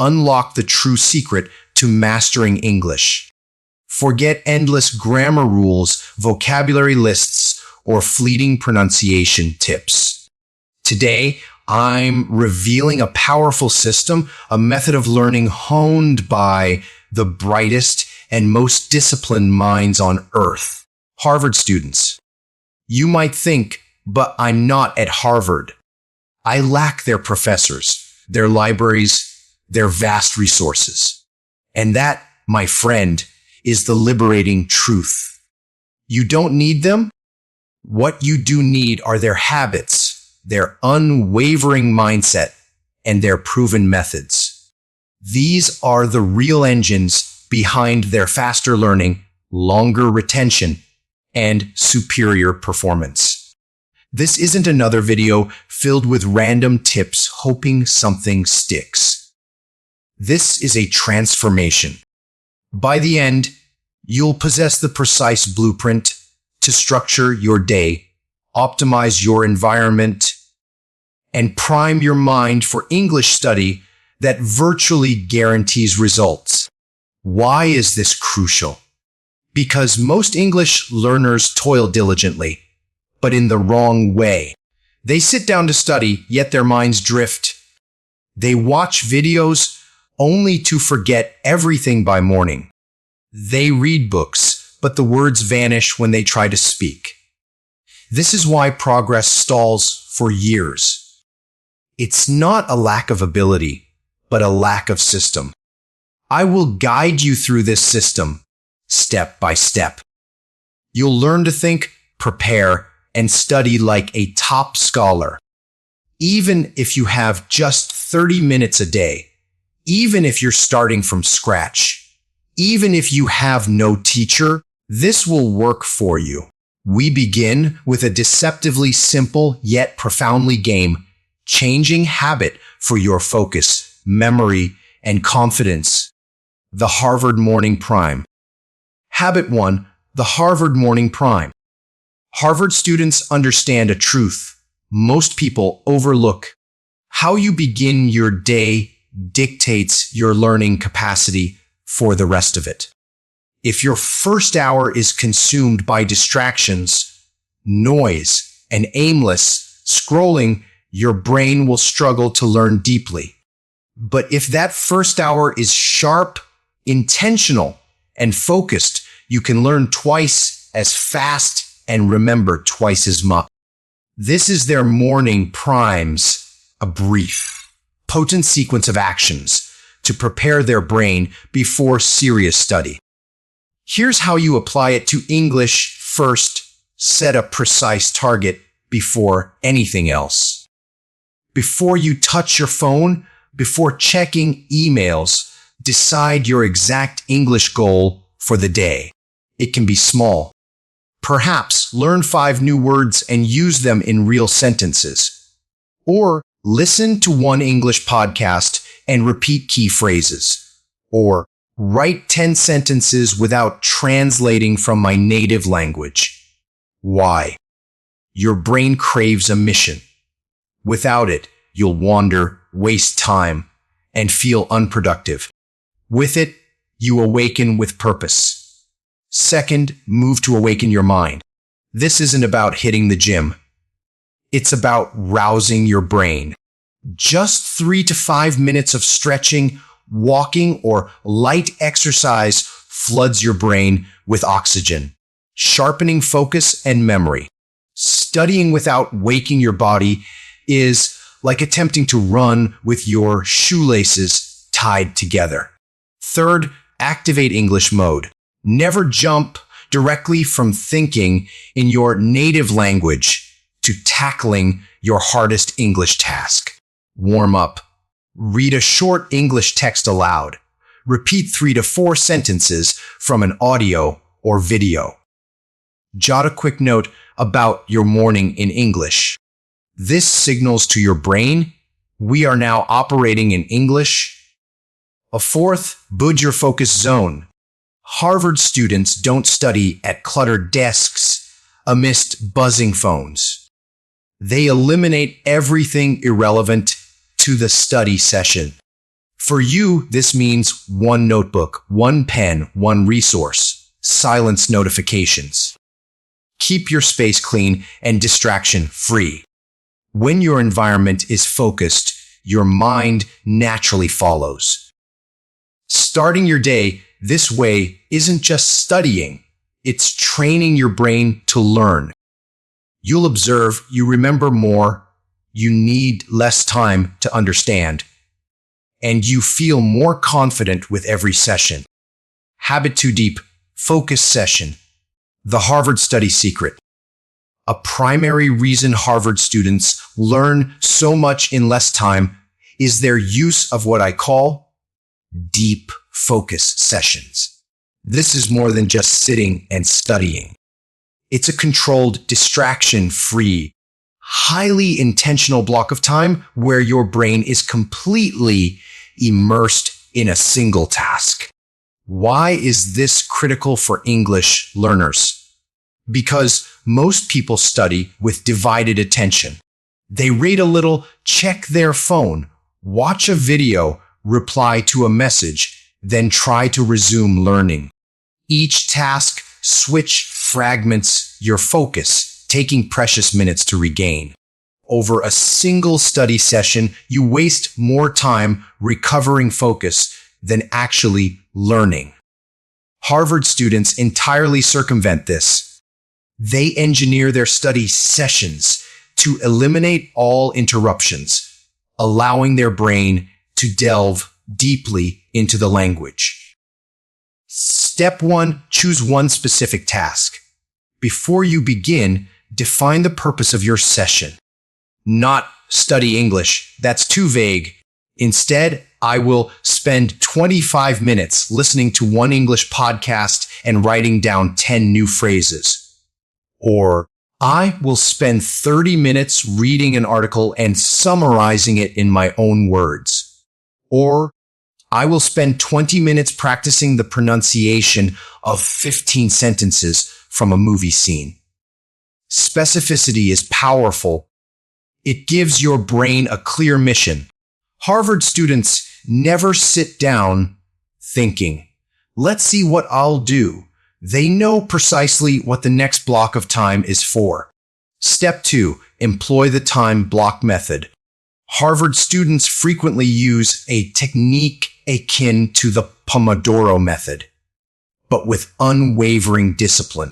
unlock the true secret to mastering English. Forget endless grammar rules, vocabulary lists, or fleeting pronunciation tips. Today, I'm revealing a powerful system, a method of learning honed by the brightest and most disciplined minds on earth. Harvard students. You might think, but I'm not at Harvard. I lack their professors, their libraries, their vast resources. And that, my friend, is the liberating truth. You don't need them. What you do need are their habits, their unwavering mindset, and their proven methods. These are the real engines behind their faster learning, longer retention, and superior performance. This isn't another video filled with random tips hoping something sticks. This is a transformation. By the end, you'll possess the precise blueprint to structure your day, optimize your environment, and prime your mind for English study that virtually guarantees results. Why is this crucial? Because most English learners toil diligently, but in the wrong way. They sit down to study, yet their minds drift. They watch videos only to forget everything by morning. They read books, but the words vanish when they try to speak. This is why progress stalls for years. It's not a lack of ability, but a lack of system. I will guide you through this system, step by step. You'll learn to think, prepare, and study like a top scholar. Even if you have just 30 minutes a day, even if you're starting from scratch, even if you have no teacher, this will work for you. We begin with a deceptively simple yet profoundly game-changing habit for your focus, memory, and confidence. The Harvard Morning Prime. Habit 1. The Harvard Morning Prime. Harvard students understand a truth most people overlook. How you begin your day dictates your learning capacity for the rest of it. If your first hour is consumed by distractions, noise, and aimless scrolling, your brain will struggle to learn deeply. But if that first hour is sharp, intentional, and focused, you can learn twice as fast and remember twice as much. This is their morning primes, a brief, potent sequence of actions to prepare their brain before serious study. Here's how you apply it to English. First, set a precise target before anything else. Before you touch your phone, before checking emails, decide your exact English goal for the day. It can be small. Perhaps learn 5 new words and use them in real sentences. Or listen to one English podcast and repeat key phrases. Or write 10 sentences without translating from my native language. Why? Your brain craves a mission. Without it, you'll wander, waste time, and feel unproductive. With it, you awaken with purpose. Second, move to awaken your mind. This isn't about hitting the gym. It's about rousing your brain. Just 3 to 5 minutes of stretching, walking, or light exercise floods your brain with oxygen, sharpening focus and memory. Studying without waking your body is like attempting to run with your shoelaces tied together. Third, activate English mode. Never jump directly from thinking in your native language to tackling your hardest English task. Warm up. Read a short English text aloud. Repeat 3 to 4 sentences from an audio or video. Jot a quick note about your morning in English. This signals to your brain, we are now operating in English. A fourth, bud your focus zone. Harvard students don't study at cluttered desks amidst buzzing phones. They eliminate everything irrelevant to the study session. For you, this means one notebook, one pen, one resource. Silence notifications. Keep your space clean and distraction-free. When your environment is focused, your mind naturally follows. Starting your day this way isn't just studying, it's training your brain to learn. You'll observe you remember more, you need less time to understand, and you feel more confident with every session. Habit 2 Deep Focus Session. The Harvard Study Secret. A primary reason Harvard students learn so much in less time is their use of what I call deep focus sessions. This is more than just sitting and studying. It's a controlled, distraction-free, highly intentional block of time where your brain is completely immersed in a single task. Why is this critical for English learners? Because most people study with divided attention. They read a little, check their phone, watch a video, reply to a message, then try to resume learning. Each task fragments your focus, taking precious minutes to regain. Over a single study session, you waste more time recovering focus than actually learning. Harvard students entirely circumvent this. They engineer their study sessions to eliminate all interruptions, allowing their brain to delve deeply into the language. Step 1. Choose one specific task. Before you begin, define the purpose of your session. Not study English. That's too vague. Instead, I will spend 25 minutes listening to one English podcast and writing down 10 new phrases. Or, I will spend 30 minutes reading an article and summarizing it in my own words. Or, I will spend 20 minutes practicing the pronunciation of 15 sentences from a movie scene. Specificity is powerful. It gives your brain a clear mission. Harvard students never sit down thinking, let's see what I'll do. They know precisely what the next block of time is for. Step 2. Employ the time block method. Harvard students frequently use a technique akin to the Pomodoro method, but with unwavering discipline.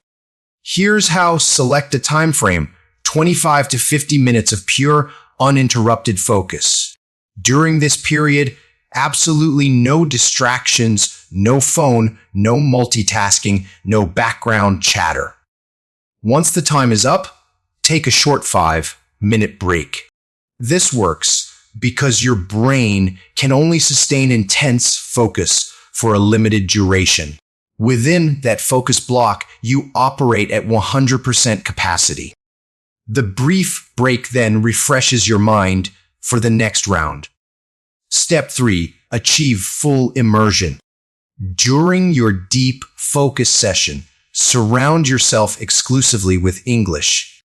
Here's how: select a time frame, 25 to 50 minutes of pure, uninterrupted focus. During this period, absolutely no distractions, no phone, no multitasking, no background chatter. Once the time is up, take a short 5-minute break. This works because your brain can only sustain intense focus for a limited duration. Within that focus block, you operate at 100% capacity. The brief break then refreshes your mind for the next round. Step 3. Achieve full immersion. During your deep focus session, surround yourself exclusively with English.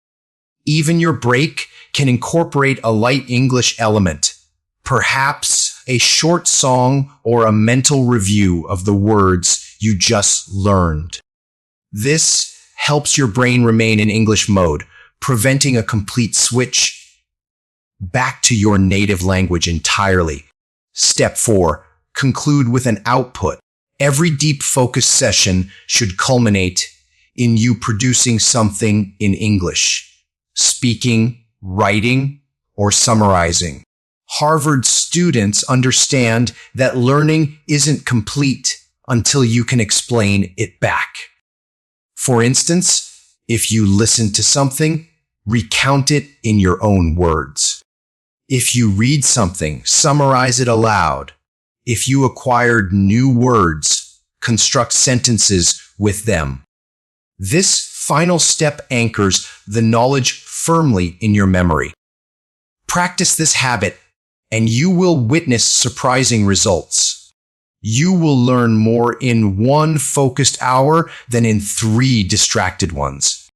Even your break can incorporate a light English element, perhaps a short song or a mental review of the words you just learned. This helps your brain remain in English mode, preventing a complete switch back to your native language entirely. Step 4. Conclude with an output. Every deep focus session should culminate in you producing something in English, speaking, writing, or summarizing. Harvard students understand that learning isn't complete until you can explain it back. For instance, if you listen to something, recount it in your own words. If you read something, summarize it aloud. If you acquired new words, construct sentences with them. This final step anchors the knowledge firmly in your memory. Practice this habit, and you will witness surprising results. You will learn more in 1 focused hour than in 3 distracted ones.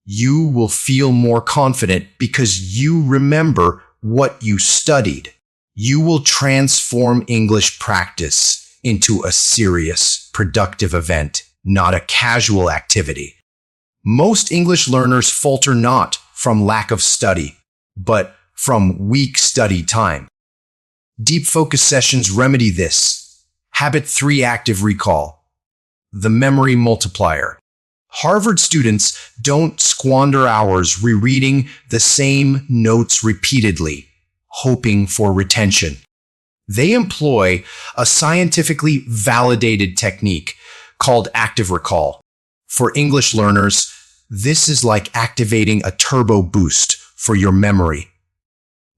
You will feel more confident because you remember what you studied. You will transform English practice into a serious, productive event, not a casual activity. Most English learners falter not from lack of study, but from weak study time. Deep focus sessions remedy this. Habit 3: active recall. The memory multiplier. Harvard students don't squander hours rereading the same notes repeatedly, hoping for retention. They employ a scientifically validated technique called active recall. For English learners, this is like activating a turbo boost for your memory.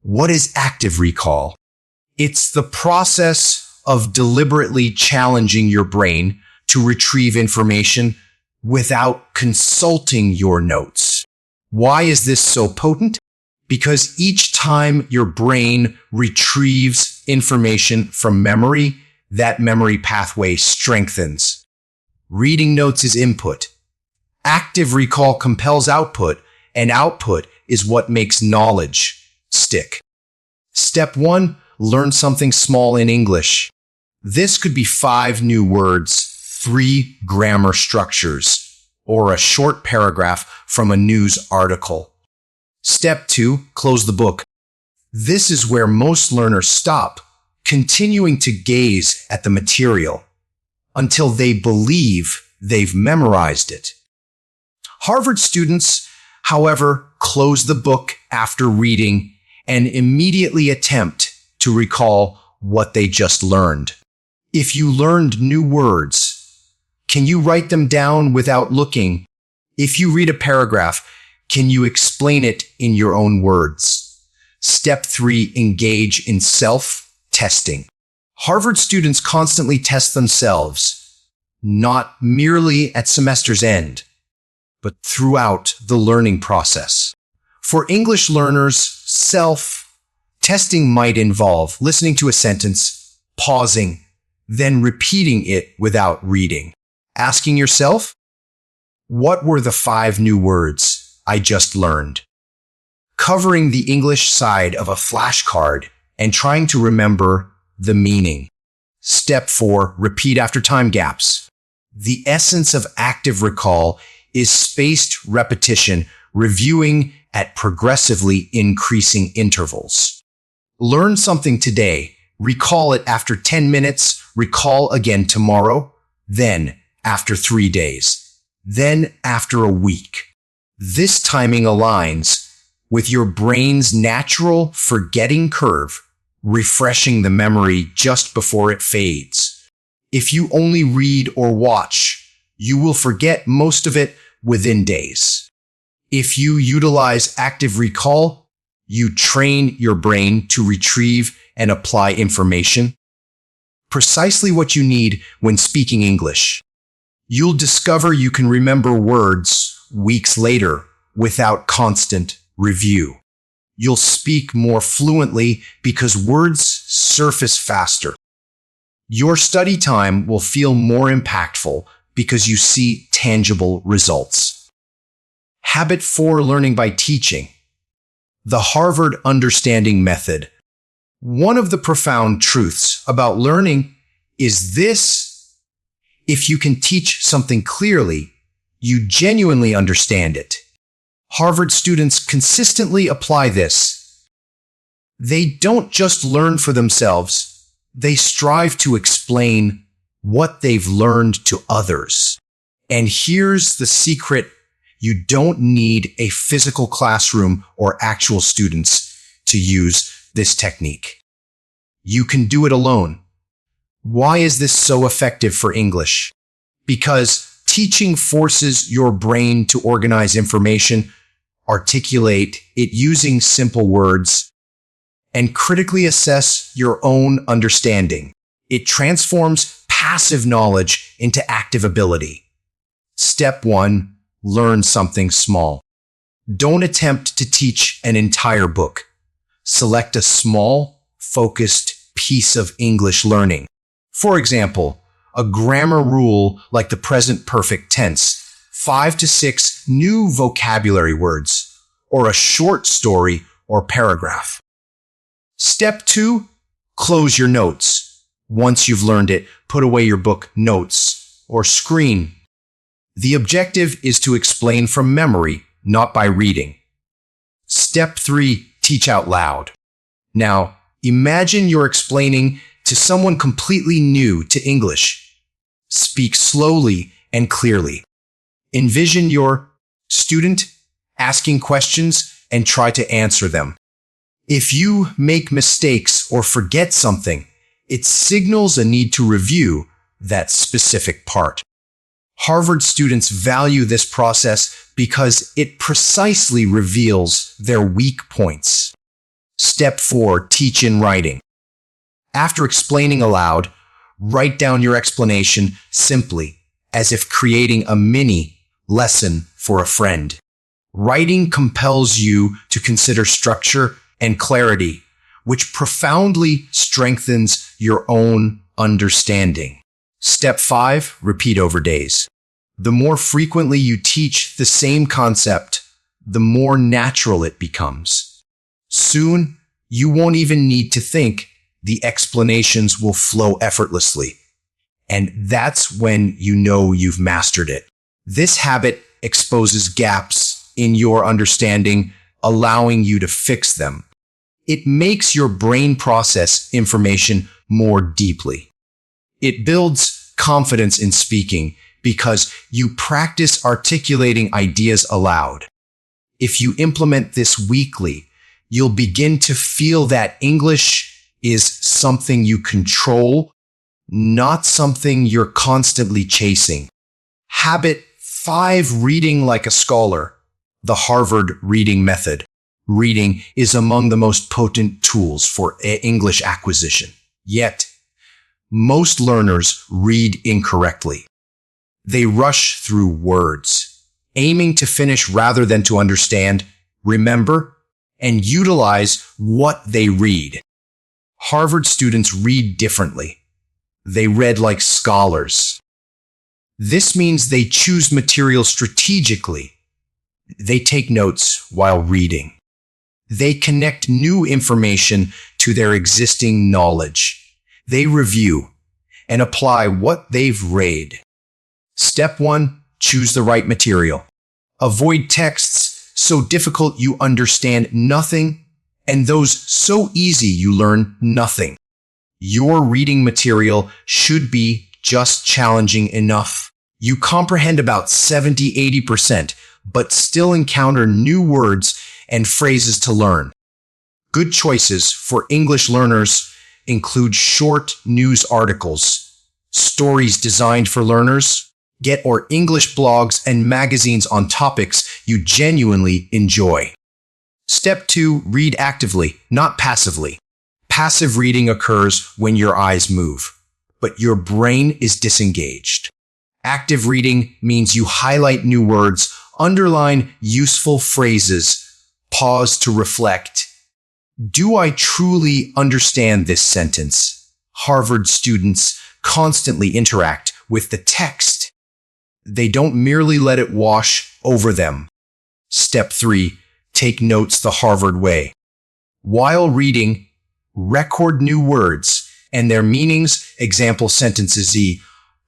What is active recall? It's the process of deliberately challenging your brain to retrieve information without consulting your notes. Why is this so potent? Because each time your brain retrieves information from memory, that memory pathway strengthens. Reading notes is input. Active recall compels output, and output is what makes knowledge stick. Step 1. Learn something small in English. This could be 5 new words, 3 grammar structures, or a short paragraph from a news article. Step 2. Close the book. This is where most learners stop, continuing to gaze at the material until they believe they've memorized it. Harvard students, however, close the book after reading and immediately attempt to recall what they just learned. If you learned new words, can you write them down without looking? If you read a paragraph, can you explain it in your own words? Step 3. Engage in self-testing. Harvard students constantly test themselves, not merely at semester's end, but throughout the learning process. For English learners, self-testing might involve listening to a sentence, pausing, then repeating it without reading. Asking yourself, what were the 5 new words I just learned? Covering the English side of a flashcard and trying to remember the meaning. Step 4. Repeat after time gaps. The essence of active recall is spaced repetition, reviewing at progressively increasing intervals. Learn something today, recall it after 10 minutes, recall again tomorrow, then after 3 days, then after a week. This timing aligns with your brain's natural forgetting curve, refreshing the memory just before it fades. If you only read or watch, you will forget most of it within days. If you utilize active recall, you train your brain to retrieve and apply information. Precisely what you need when speaking English. You'll discover you can remember words weeks later without constant review. You'll speak more fluently because words surface faster. Your study time will feel more impactful because you see tangible results. Habit 4. Learning by teaching. The Harvard Understanding Method. One of the profound truths about learning is this: if you can teach something clearly, you genuinely understand it. Harvard students consistently apply this. They don't just learn for themselves, they strive to explain what they've learned to others. And here's the secret: you don't need a physical classroom or actual students to use this technique. You can do it alone. Why is this so effective for English? Because teaching forces your brain to organize information, articulate it using simple words, and critically assess your own understanding. It transforms passive knowledge into active ability. Step 1. Learn something small. Don't attempt to teach an entire book. Select a small, focused piece of English learning. For example, a grammar rule like the present perfect tense, 5 to 6 new vocabulary words, or a short story or paragraph. Step 2. Close your notes. Once you've learned it, put away your book, notes, or screen. The objective is to explain from memory, not by reading. Step 3. Teach out loud. Now, imagine you're explaining to someone completely new to English. Speak slowly and clearly. Envision your student asking questions and try to answer them. If you make mistakes or forget something, it signals a need to review that specific part. Harvard students value this process because it precisely reveals their weak points. Step 4. Teach in writing. After explaining aloud, write down your explanation simply, as if creating a mini lesson for a friend. Writing compels you to consider structure and clarity, which profoundly strengthens your own understanding. Step 5. Repeat over days. The more frequently you teach the same concept, the more natural it becomes. Soon, you won't even need to think. The explanations will flow effortlessly. And that's when you know you've mastered it. This habit exposes gaps in your understanding, allowing you to fix them. It makes your brain process information more deeply. It builds confidence in speaking because you practice articulating ideas aloud. If you implement this weekly, you'll begin to feel that English is something you control, not something you're constantly chasing. Habit 5. Reading like a scholar. The Harvard reading method. Reading is among the most potent tools for English acquisition. Yet, most learners read incorrectly. They rush through words, aiming to finish rather than to understand, remember, and utilize what they read. Harvard students read differently. They read like scholars. This means they choose material strategically. They take notes while reading. They connect new information to their existing knowledge. They review and apply what they've read. Step 1. Choose the right material. Avoid texts so difficult you understand nothing, and those so easy you learn nothing. Your reading material should be just challenging enough. You comprehend about 70–80%, but still encounter new words and phrases to learn. Good choices for English learners include short news articles, stories designed for learners, or English blogs and magazines on topics you genuinely enjoy. Step 2. Read actively, not passively. Passive reading occurs when your eyes move, but your brain is disengaged. Active reading means you highlight new words, underline useful phrases, pause to reflect. Do I truly understand this sentence? Harvard students constantly interact with the text. They don't merely let it wash over them. Step 3. Take notes the Harvard way. While reading, record new words and their meanings, example sentences,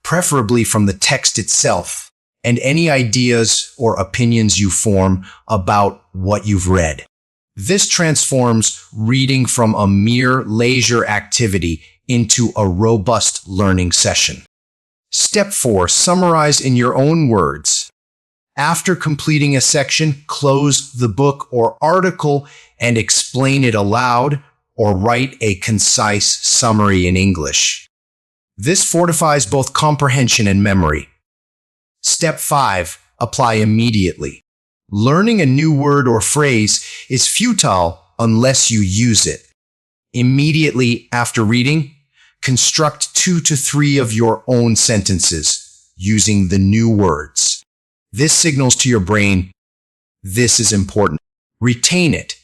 preferably from the text itself, and any ideas or opinions you form about what you've read. This transforms reading from a mere leisure activity into a robust learning session. Step 4. Summarize in your own words. After completing a section, close the book or article and explain it aloud, or write a concise summary in English. This fortifies both comprehension and memory. Step 5. Apply immediately. Learning a new word or phrase is futile unless you use it. Immediately after reading, construct 2 to 3 of your own sentences using the new words. This signals to your brain, this is important. Retain it.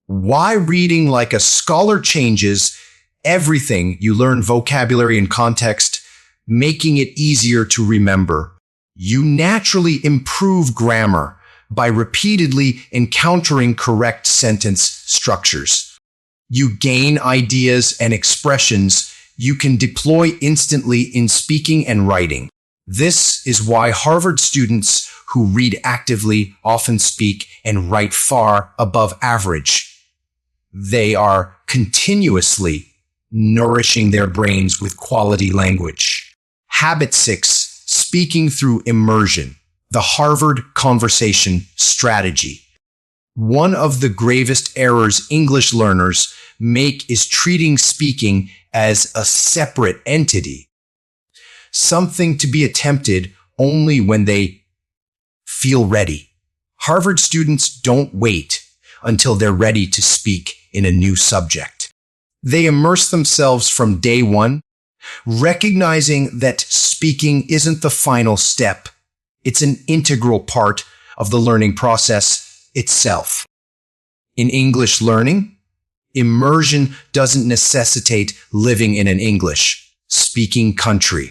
Why reading like a scholar changes everything. You learn vocabulary and context, making it easier to remember. You naturally improve grammar by repeatedly encountering correct sentence structures. You gain ideas and expressions you can deploy instantly in speaking and writing. This is why Harvard students who read actively often speak and write far above average. They are continuously nourishing their brains with quality language. Habit 6, speaking through immersion. The Harvard conversation strategy. One of the gravest errors English learners make is treating speaking as a separate entity, something to be attempted only when they feel ready. Harvard students don't wait until they're ready to speak in a new subject. They immerse themselves from day one, recognizing that speaking isn't the final step. It's an integral part of the learning process itself. In English learning, immersion doesn't necessitate living in an English-speaking country.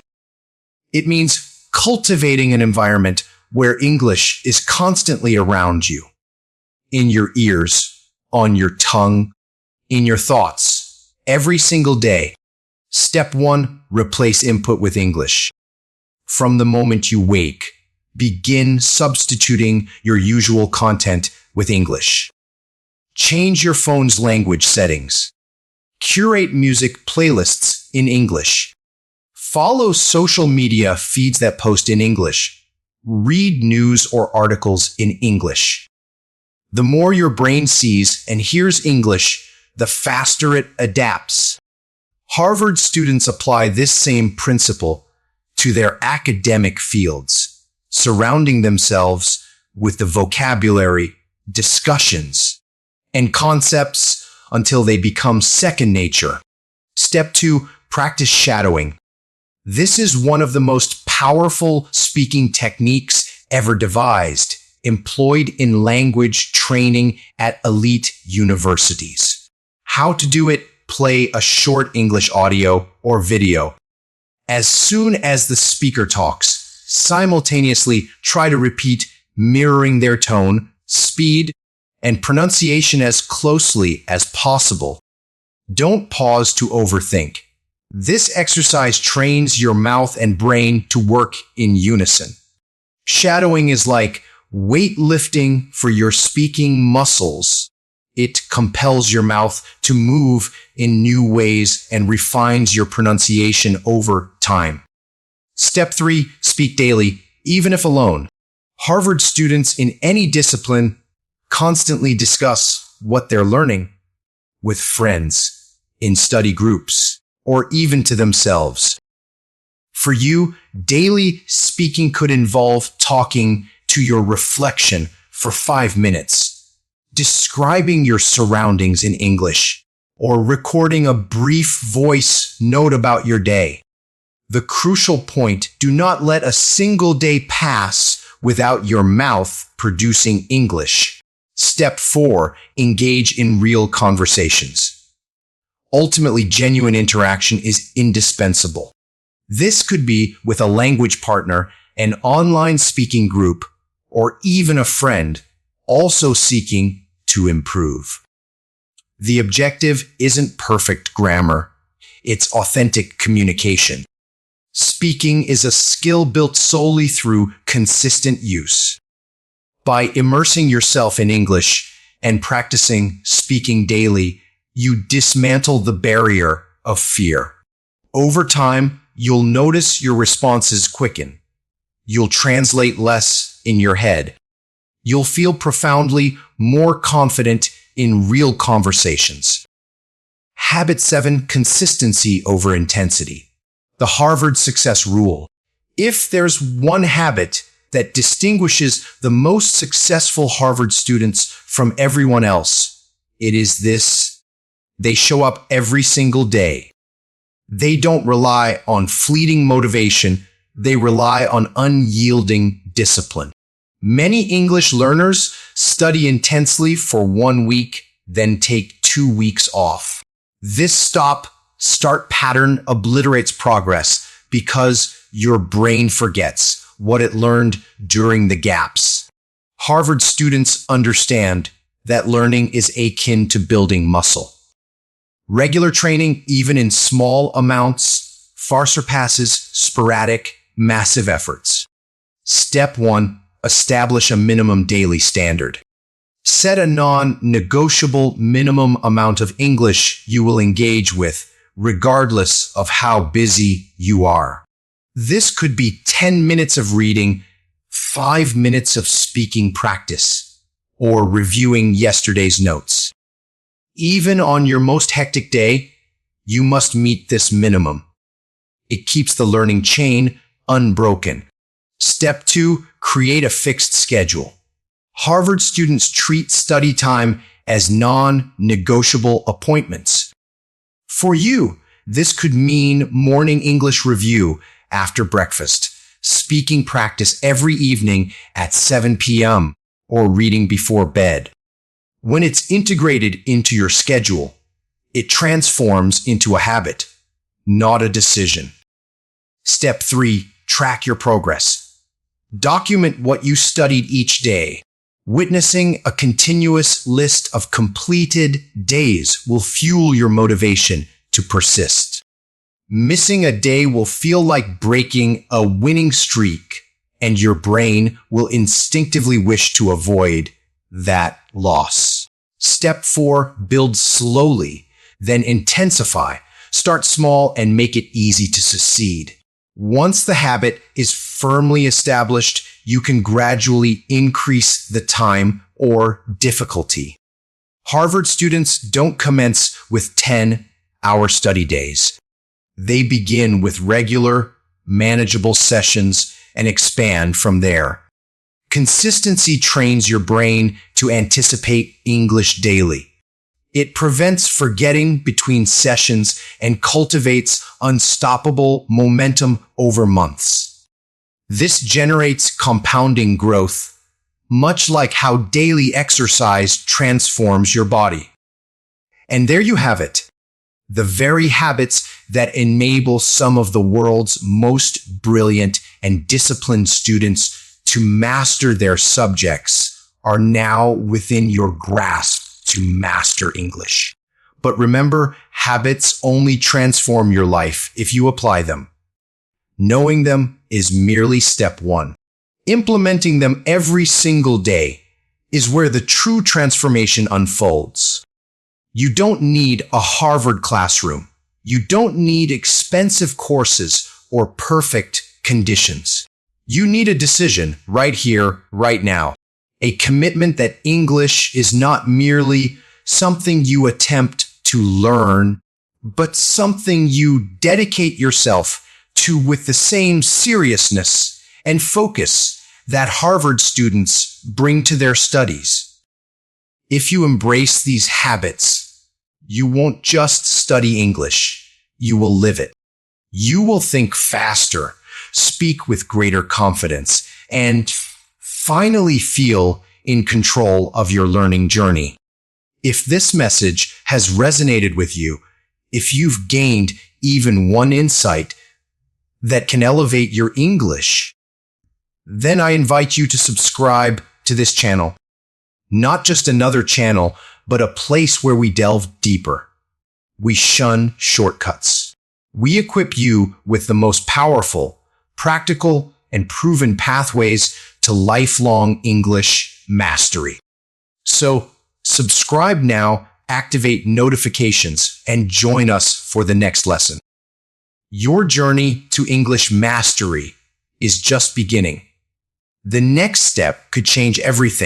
It means cultivating an environment where English is constantly around you, in your ears, on your tongue, in your thoughts, every single day. Step 1, replace input with English. From the moment you wake, begin substituting your usual content with English. Change your phone's language settings. Curate music playlists in English. Follow social media feeds that post in English. Read news or articles in English. The more your brain sees and hears English, the faster it adapts. Harvard students apply this same principle to their academic fields, surrounding themselves with the vocabulary, discussions, and concepts until they become second nature. Step 2, practice shadowing. This is one of the most powerful speaking techniques ever devised, employed in language training at elite universities. How to do it? Play a short English audio or video. As soon as the speaker talks, simultaneously try to repeat, mirroring their tone, speed, and pronunciation as closely as possible. Don't pause to overthink. This exercise trains your mouth and brain to work in unison. Shadowing is like weightlifting for your speaking muscles. It compels your mouth to move in new ways and refines your pronunciation over time. Step 3, speak daily, even if alone. Harvard students in any discipline constantly discuss what they're learning with friends, in study groups, or even to themselves. For you, daily speaking could involve talking to your reflection for 5 minutes, describing your surroundings in English, or recording a brief voice note about your day. The crucial point, do not let a single day pass without your mouth producing English. Step 4, engage in real conversations. Ultimately, genuine interaction is indispensable. This could be with a language partner, an online speaking group, or even a friend also seeking to improve. The objective isn't perfect grammar, it's authentic communication. Speaking is a skill built solely through consistent use. By immersing yourself in English and practicing speaking daily, you dismantle the barrier of fear. Over time, you'll notice your responses quicken. You'll translate less in your head. You'll feel profoundly more confident in real conversations. Habit 7, consistency over intensity. The Harvard success rule. If there's one habit that distinguishes the most successful Harvard students from everyone else, it is this: they show up every single day. They don't rely on fleeting motivation, they rely on unyielding discipline. Many English learners study intensely for 1 week, then take 2 weeks off. This stop-start pattern obliterates progress because your brain forgets what it learned during the gaps. Harvard students understand that learning is akin to building muscle. Regular training, even in small amounts, far surpasses sporadic, massive efforts. Step 1. Establish a minimum daily standard. Set a non-negotiable minimum amount of English you will engage with, regardless of how busy you are. This could be 10 minutes of reading, 5 minutes of speaking practice, or reviewing yesterday's notes. Even on your most hectic day, you must meet this minimum. It keeps the learning chain unbroken. Step 2. Create a fixed schedule. Harvard students treat study time as non-negotiable appointments. For you, this could mean morning English review after breakfast, speaking practice every evening at 7 p.m., or reading before bed. When it's integrated into your schedule, it transforms into a habit, not a decision. Step 3. Track your progress. Document what you studied each day. Witnessing a continuous list of completed days will fuel your motivation to persist. Missing a day will feel like breaking a winning streak, and your brain will instinctively wish to avoid that loss. Step 4. Build slowly, then intensify. Start small and make it easy to succeed. Once the habit is firmly established, you can gradually increase the time or difficulty. Harvard students don't commence with 10-hour study days. They begin with regular, manageable sessions and expand from there. Consistency trains your brain to anticipate English daily. It prevents forgetting between sessions and cultivates unstoppable momentum over months. This generates compounding growth, much like how daily exercise transforms your body. And there you have it. The very habits that enable some of the world's most brilliant and disciplined students to master their subjects are now within your grasp to master English. But remember, habits only transform your life if you apply them. Knowing them is merely step 1. Implementing them every single day is where the true transformation unfolds. You don't need a Harvard classroom. You don't need expensive courses or perfect conditions. You need a decision right here, right now. A commitment that English is not merely something you attempt to learn, but something you dedicate yourself to with the same seriousness and focus that Harvard students bring to their studies. If you embrace these habits, you won't just study English, you will live it. You will think faster, speak with greater confidence, and finally feel in control of your learning journey. If this message has resonated with you, if you've gained even one insight that can elevate your English, then I invite you to subscribe to this channel. Not just another channel, but a place where we delve deeper. We shun shortcuts. We equip you with the most powerful, practical, and proven pathways to lifelong English mastery. So, subscribe now, activate notifications, and join us for the next lesson. Your journey to English mastery is just beginning. The next step could change everything.